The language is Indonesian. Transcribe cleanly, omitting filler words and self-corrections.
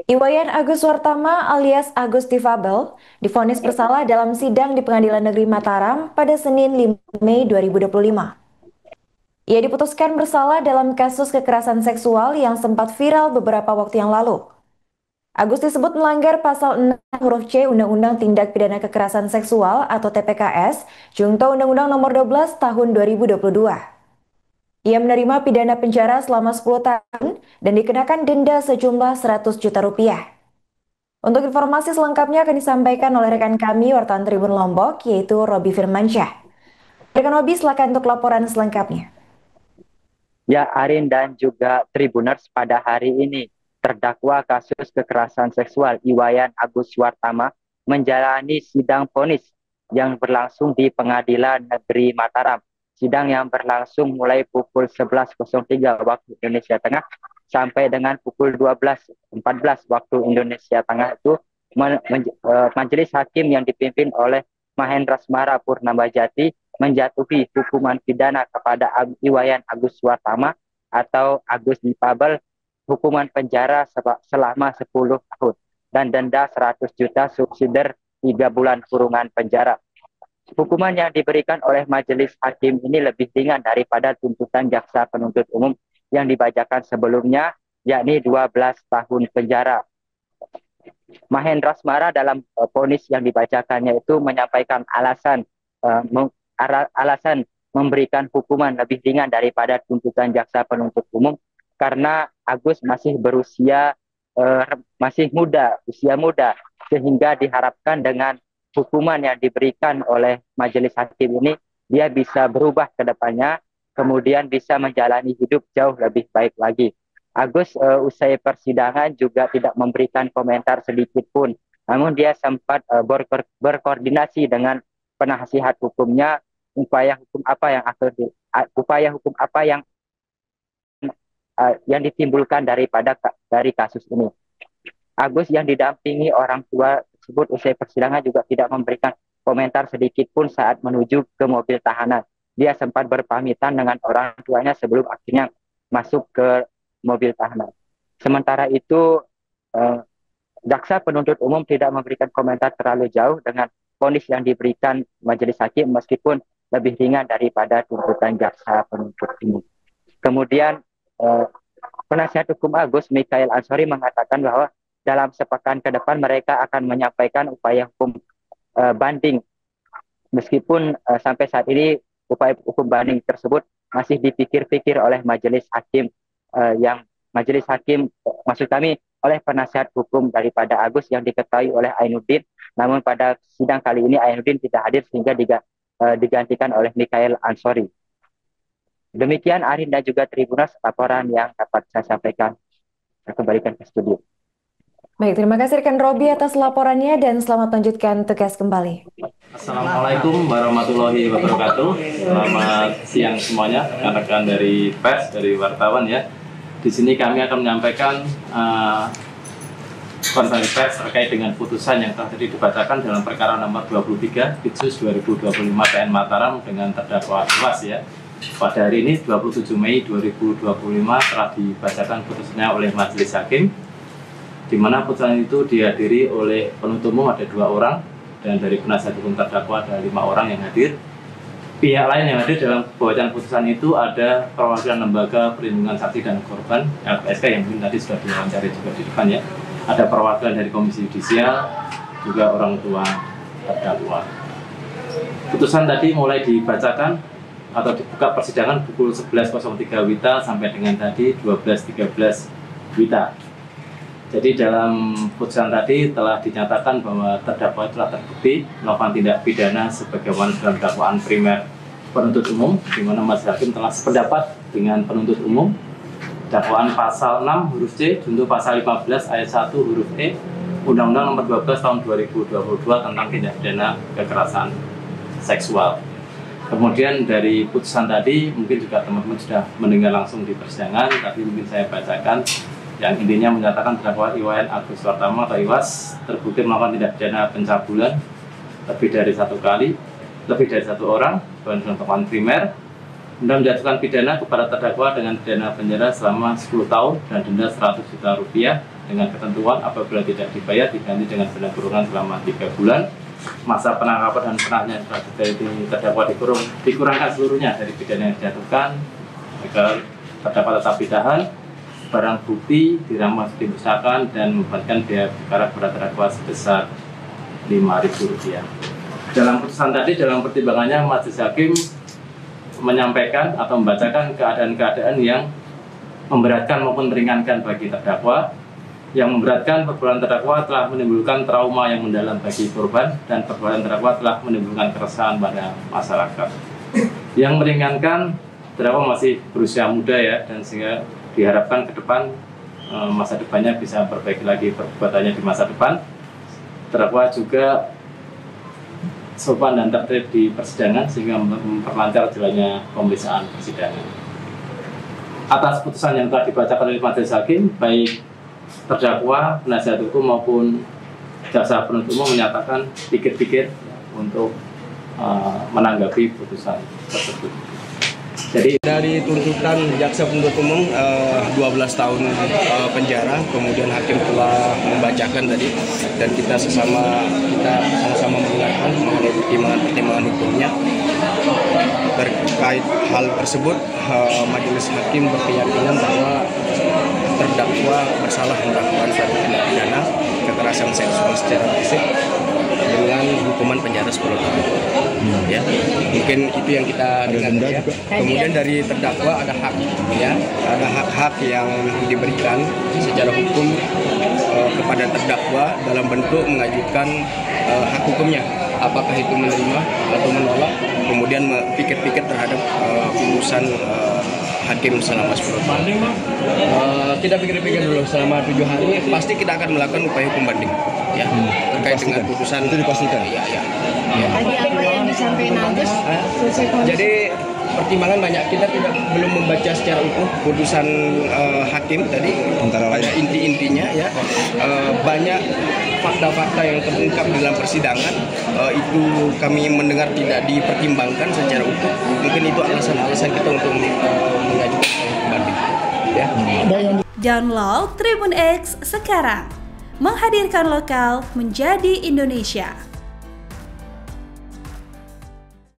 Iwayan Agus Wartama alias Agus Tifabel divonis bersalah dalam sidang di Pengadilan Negeri Mataram pada Senin 5 Mei 2025. Ia diputuskan bersalah dalam kasus kekerasan seksual yang sempat viral beberapa waktu yang lalu. Agus disebut melanggar pasal 6 huruf C Undang-Undang Tindak Pidana Kekerasan Seksual atau TPKS, Junto Undang-Undang Nomor 12 Tahun 2022. Ia menerima pidana penjara selama 10 tahun dan dikenakan denda sejumlah 100 juta rupiah. Untuk informasi selengkapnya akan disampaikan oleh rekan kami wartawan Tribun Lombok, yaitu Robi Firmansyah. Rekan Robi, silakan untuk laporan selengkapnya. Ya, Arin dan juga Tribuners, pada hari ini terdakwa kasus kekerasan seksual Iwayan Agus Wartama menjalani sidang vonis yang berlangsung di Pengadilan Negeri Mataram. Sidang yang berlangsung mulai pukul 11.03 waktu Indonesia Tengah sampai dengan pukul 12.14 waktu Indonesia Tengah itu majelis hakim yang dipimpin oleh Mahendra Smara Purnamajati menjatuhi hukuman pidana kepada Iwayan Agus Wartama atau Agus Tifabel hukuman penjara selama 10 tahun dan denda 100 juta subsidiar 3 bulan kurungan penjara. Hukuman yang diberikan oleh majelis hakim ini lebih ringan daripada tuntutan jaksa penuntut umum yang dibacakan sebelumnya, yakni 12 tahun penjara. Mahendra Smara dalam vonis yang dibacakannya itu menyampaikan alasan memberikan hukuman lebih ringan daripada tuntutan jaksa penuntut umum karena Agus masih berusia usia muda, sehingga diharapkan dengan hukuman yang diberikan oleh majelis hakim ini dia bisa berubah ke depannya, kemudian bisa menjalani hidup jauh lebih baik lagi. Agus usai persidangan juga tidak memberikan komentar sedikit pun, namun dia sempat berkoordinasi dengan penasihat hukumnya upaya hukum apa yang ditimbulkan dari kasus ini. Agus yang didampingi orang tua tersebut usai persidangan juga tidak memberikan komentar sedikit pun saat menuju ke mobil tahanan. Dia sempat berpamitan dengan orang tuanya sebelum akhirnya masuk ke mobil tahanan. Sementara itu, jaksa penuntut umum tidak memberikan komentar terlalu jauh dengan vonis yang diberikan majelis hakim meskipun lebih ringan daripada tuntutan jaksa penuntut umum. Kemudian penasihat hukum Agus, Mikhail Ansori, mengatakan bahwa dalam sepekan ke depan mereka akan menyampaikan upaya hukum banding. Meskipun sampai saat ini upaya hukum banding tersebut masih dipikir-pikir oleh majelis hakim maksud kami oleh penasihat hukum daripada Agus yang diketahui oleh Ainuddin. Namun pada sidang kali ini Ainuddin tidak hadir sehingga digantikan oleh Mikhail Ansori. Demikian Arin dan juga Tribuners laporan yang dapat saya sampaikan. Saya kembalikan ke studio. Baik, terima kasih rekan Robi atas laporannya dan selamat lanjutkan tugas kembali. Assalamualaikum warahmatullahi wabarakatuh. Selamat siang semuanya, rekan-rekan dari pers, dari wartawan ya. Di sini kami akan menyampaikan konferensi pers terkait dengan putusan yang telah tadi dibacakan dalam perkara nomor 23 Pitsus 2025 PN Mataram dengan terdakwa Iwas ya. Pada hari ini 27 Mei 2025 telah dibacakan putusannya oleh majelis hakim, di mana putusan itu dihadiri oleh penuntut umum ada 2 orang dan dari penasihat hukum terdakwa ada 5 orang yang hadir. Pihak lain yang hadir dalam pembacaan putusan itu ada perwakilan Lembaga Perlindungan Saksi dan Korban LPSK yang mungkin tadi sudah diwawancara juga di depan ya. Ada perwakilan dari Komisi Yudisial, juga orang tua terdakwa. Putusan tadi mulai dibacakan atau dibuka persidangan pukul 11.03 WITA sampai dengan tadi 12.13 WITA. Jadi dalam putusan tadi telah dinyatakan bahwa terdakwa telah terbukti melakukan tindak pidana sebagaimana dalam dakwaan primer penuntut umum, di mana majelis hakim telah sependapat dengan penuntut umum. Dakwaan pasal 6 huruf C junto pasal 15 ayat 1 huruf E Undang-Undang Nomor 12 Tahun 2022 tentang tindak pidana kekerasan seksual. Kemudian dari putusan tadi mungkin juga teman-teman sudah mendengar langsung di persidangan, tapi mungkin saya bacakan yang intinya menyatakan terdakwa Iwayan Agus Wartama atau Iwas terbukti melakukan tindak pidana pencabulan lebih dari 1 kali, lebih dari 1 orang dengan dakwaan primer, dan menjatuhkan pidana kepada terdakwa dengan pidana penjara selama 10 tahun dan denda 100 juta rupiah dengan ketentuan apabila tidak dibayar diganti dengan denda kurungan selama 3 bulan. Masa penangkapan dan penahanan terdakwa dikurangkan seluruhnya dari pidana yang dijatuhkan agar terdakwa tetap ditahan, barang bukti dirampas dibesarkan dan membebankan biaya perkara kepada terdakwa sebesar Rp5.000. Dalam putusan tadi, dalam pertimbangannya majelis hakim menyampaikan atau membacakan keadaan-keadaan yang memberatkan maupun meringankan bagi terdakwa. Yang memberatkan, perbuatan terdakwa telah menimbulkan trauma yang mendalam bagi korban dan perbuatan terdakwa telah menimbulkan keresahan pada masyarakat. Yang meringankan, terdakwa masih berusia muda ya, dan sehingga diharapkan ke depan masa depannya bisa memperbaiki lagi perbuatannya di masa depan. Terdakwa juga sopan dan tertib di persidangan sehingga memperlancar jalannya pemeriksaan persidangan. Atas putusan yang telah dibacakan oleh majelis hakim, baik terdakwa, penasihat hukum maupun jaksa penuntut umum menyatakan pikir-pikir untuk menanggapi putusan tersebut. Jadi dari tuntutan jaksa penuntut umum 12 tahun penjara, kemudian hakim telah membacakan tadi, dan kita sama-sama mengingatkan mengenai pertimbangan hukumnya terkait hal tersebut. Majelis hakim berkeyakinan bahwa terdakwa bersalah melakukan suatu tindak pidana kekerasan seksual secara fisik dengan hukuman penjara 10 tahun. Ya, mungkin itu yang kita dengar ya. Kemudian dari terdakwa ada hak, ya, ada hak-hak yang diberikan secara hukum kepada terdakwa dalam bentuk mengajukan hak hukumnya. Apakah itu menerima atau menolak, kemudian pikir-pikir terhadap putusan hakim selama 10 tahun. Kita pikir-pikir dulu selama 7 hari, pasti kita akan melakukan upaya hukum banding, ya, terkait dengan putusan. Itu dipastikan. Iya. Tadi apa yang disampaikan Agus? Jadi pertimbangan banyak, kita belum membaca secara utuh putusan hakim tadi. Antara lain inti-intinya ya, banyak fakta-fakta yang terungkap dalam persidangan itu kami mendengar tidak dipertimbangkan secara utuh. Mungkin itu alasan-alasan kita untuk mengajukan banding. Ya. Download Tribun X sekarang, menghadirkan lokal menjadi Indonesia.